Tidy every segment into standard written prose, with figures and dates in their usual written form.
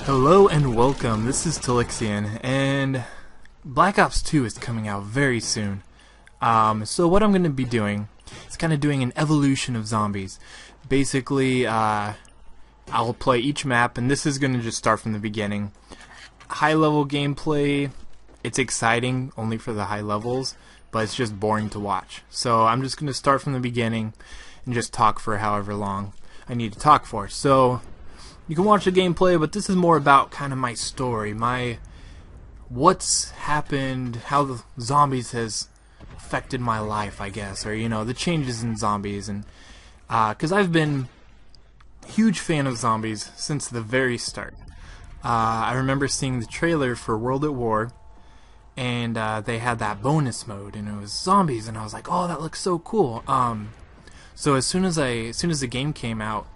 Hello and welcome, this is Telixion, and Black Ops 2 is coming out very soon. So what I'm going to be doing is kind of doing an evolution of zombies. Basically, I'll play each map, and this is going to just start from the beginning. High level gameplay, it's exciting only for the high levels, but it's just boring to watch. So I'm just going to start from the beginning and just talk for however long I need to talk for. So you can watch the gameplay, but this is more about kind of my story, what's happened, how the zombies has affected my life, I guess, or the changes in zombies, and because I've been a huge fan of zombies since the very start. I remember seeing the trailer for World at War, and they had that bonus mode, and it was zombies, and I was like, oh, that looks so cool. So as soon as the game came out,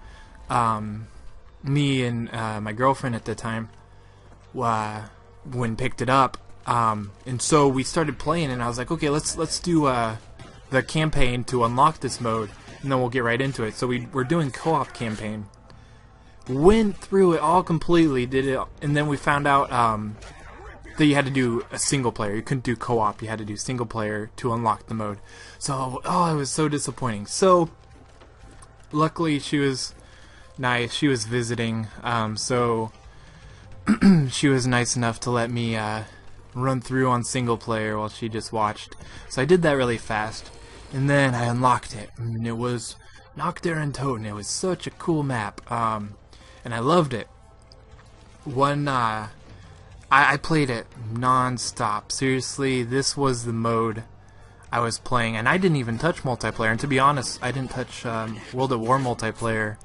me and my girlfriend at the time when picked it up, and so we started playing, and I was like, okay, let's do the campaign to unlock this mode, and then we'll get right into it. So we're doing co-op campaign, went through it all completely, did it, and then we found out that you had to do a single player. You couldn't do co-op, you had to do single player to unlock the mode. So it was so disappointing. So luckily she was nice, she was visiting, so she was nice enough to let me run through on single player while she just watched. So I did that really fast, and then I unlocked it, and it was Nacht Der Untoten. It was such a cool map, and I loved it. I played it non-stop. Seriously, this was the mode I was playing, and I didn't even touch multiplayer, and to be honest, I didn't touch World at War multiplayer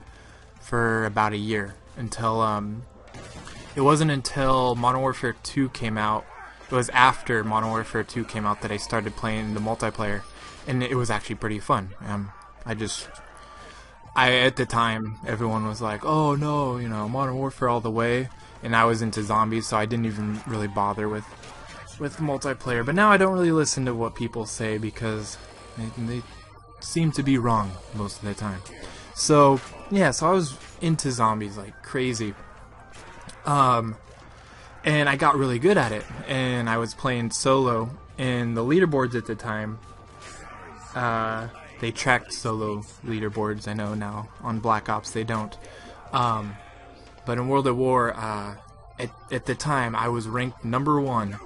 for about a year, until it wasn't until Modern Warfare 2 came out. It was after Modern Warfare 2 came out that I started playing the multiplayer, and it was actually pretty fun. At the time, everyone was like, oh no, Modern Warfare all the way, and I was into zombies, so I didn't even really bother with multiplayer. But now I don't really listen to what people say, because they seem to be wrong most of the time. So yeah, so I was into zombies like crazy, and I got really good at it, and I was playing solo, and the leaderboards at the time, they tracked solo leaderboards. I know now on Black Ops they don't, but in World at War, at the time I was ranked #1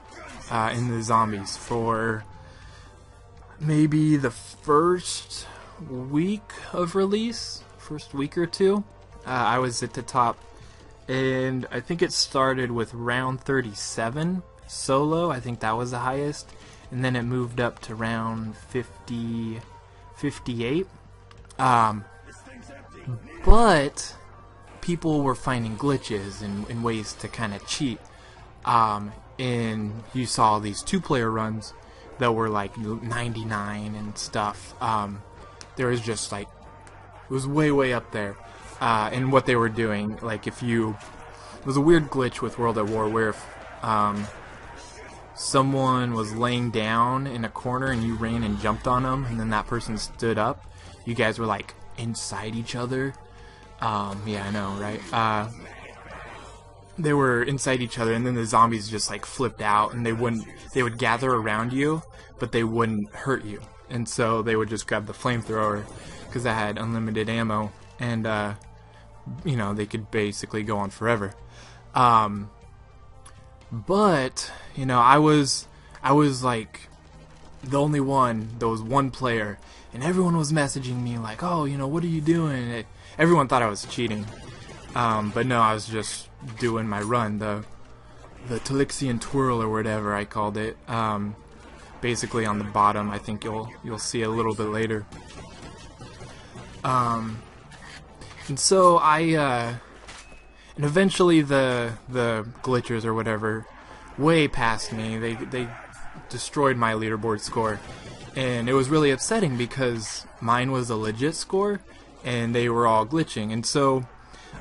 in the zombies for maybe the first week of release, first week or two. I was at the top, and I think it started with round 37 solo. I think that was the highest, and then it moved up to round 58. But people were finding glitches and ways to kind of cheat, and you saw these two-player runs that were like 99 and stuff. There was just like, it was way up there, and what they were doing, like it was a weird glitch with World at War where if someone was laying down in a corner and you ran and jumped on them, and then that person stood up, you guys were like inside each other. Yeah, I know, right? They were inside each other, and then the zombies just like flipped out, and they would gather around you, but they wouldn't hurt you, and so they would just grab the flamethrower because I had unlimited ammo, and they could basically go on forever. But I was like the only one that was one player, and everyone was messaging me like, oh, what are you doing? Everyone thought I was cheating, but no, I was just doing my run, the Telixion twirl or whatever I called it. Basically on the bottom, I think you'll see a little bit later. And so and eventually the glitchers or whatever way past me. They destroyed my leaderboard score, and it was really upsetting because mine was a legit score and they were all glitching. And so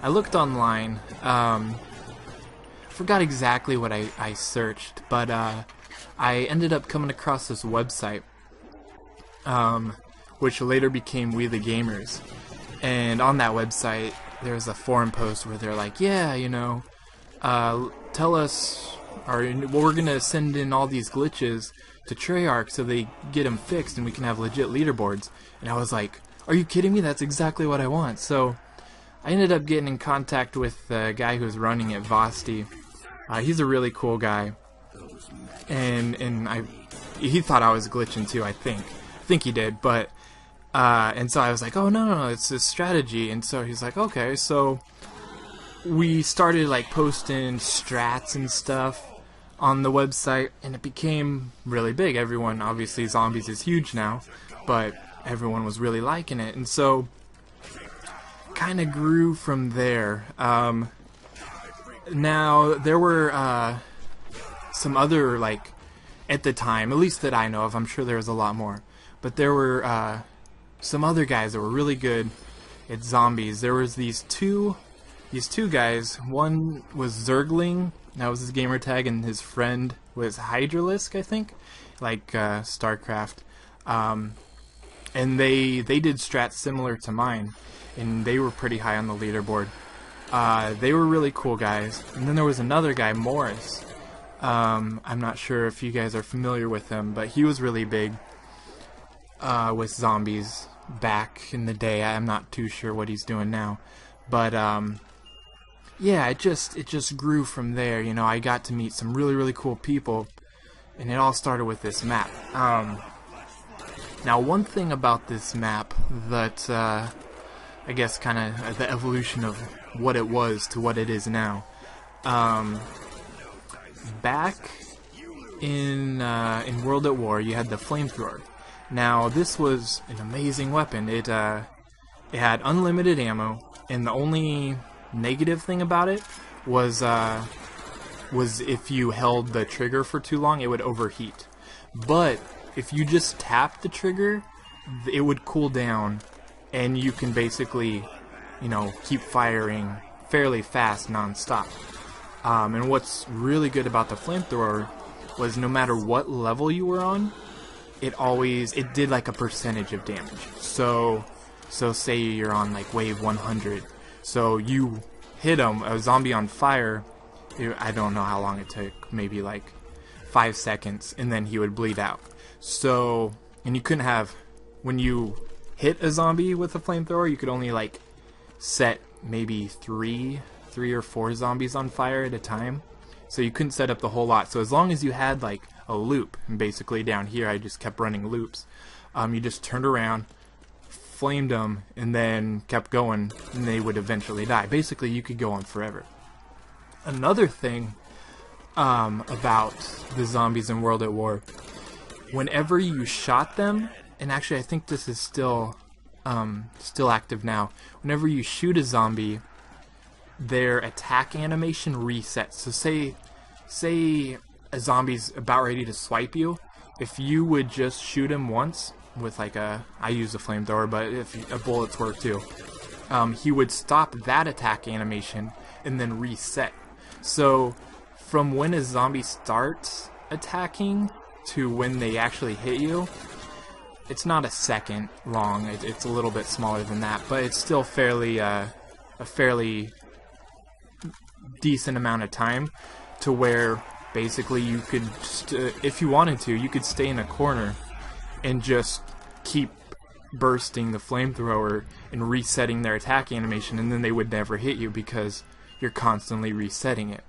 I looked online, forgot exactly what I searched, but I ended up coming across this website, which later became We the Gamers. And on that website, there's a forum post where they're like, yeah, tell us, or we're gonna send in all these glitches to Treyarch so they get them fixed and we can have legit leaderboards. And I was like, are you kidding me? That's exactly what I want. So I ended up getting in contact with the guy who's running it, Vosti. He's a really cool guy, and he thought I was glitching too. I think he did, but and so I was like, oh no, it's a strategy. And so he's like, okay. So we started like posting strats and stuff on the website, and it became really big. Everyone, obviously, Zombies is huge now, but everyone was really liking it, and so kind of grew from there. Now there were some other, like, at the time, at least that I know of, I'm sure there was a lot more, but there were some other guys that were really good at Zombies. There was these two guys. One was Zergling, that was his gamer tag, and his friend was Hydralisk, I think, like StarCraft. And they did strats similar to mine, and they were pretty high on the leaderboard. They were really cool guys. And then there was another guy, Morris. I'm not sure if you guys are familiar with him, but he was really big with Zombies back in the day. I'm not too sure what he's doing now, but yeah, it just grew from there. You know, I got to meet some really cool people, and it all started with this map. Now, one thing about this map that I guess kind of the evolution of what it was to what it is now. Back in World at War, you had the flamethrower. Now, this was an amazing weapon. It had unlimited ammo, and the only negative thing about it was if you held the trigger for too long, it would overheat. But if you just tapped the trigger, it would cool down, and you can basically, you know, keep firing fairly fast non-stop. And what's really good about the flamethrower was no matter what level you were on, it did like a percentage of damage. So say you're on like wave 100, so you hit a zombie on fire. I don't know how long it took, maybe like 5 seconds, and then he would bleed out. So, and you couldn't have, when you hit a zombie with a flamethrower, you could only like set maybe three or four zombies on fire at a time. So you couldn't set up the whole lot. So as long as you had like a loop, and basically down here I just kept running loops, you just turned around, flamed them, and then kept going, and they would eventually die. Basically, you could go on forever. Another thing about the zombies in World at War, whenever you shot them, and actually I think this is still active now, whenever you shoot a zombie, their attack animation resets. So say a zombie's about ready to swipe you, if you would just shoot him once with like I use a flamethrower, but if bullets work too, he would stop that attack animation and then reset. So from when a zombie starts attacking to when they actually hit you, it's not a second long. It's a little bit smaller than that, but it's still a fairly decent amount of time to where basically you could, if you wanted to, you could stay in a corner and just keep bursting the flamethrower and resetting their attack animation, and then they would never hit you because you're constantly resetting it.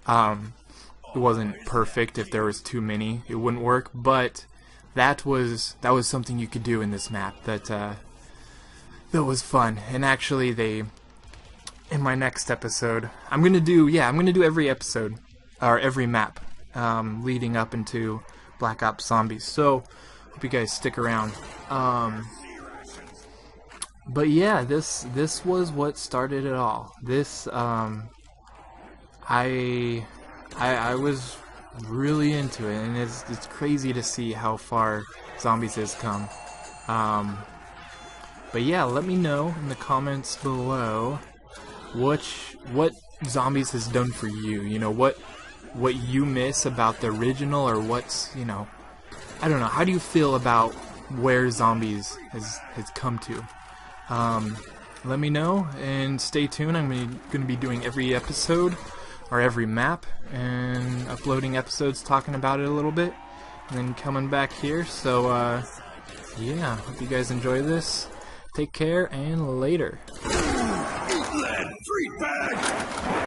It wasn't perfect. If there was too many, it wouldn't work, but that was something you could do in this map that was fun. And actually, in my next episode, I'm gonna do every episode or every map leading up into Black Ops Zombies. So hope you guys stick around. But yeah, this was what started it all. This I was really into it, and it's crazy to see how far Zombies has come. But yeah, let me know in the comments below what Zombies has done for you. You know, what you miss about the original, or what's, you know, I don't know. How do you feel about where Zombies has come to? Let me know, and stay tuned. I'm going to be doing every episode or every map, and uploading episodes talking about it a little bit, and then coming back here. So yeah, hope you guys enjoy this. Take care, and later.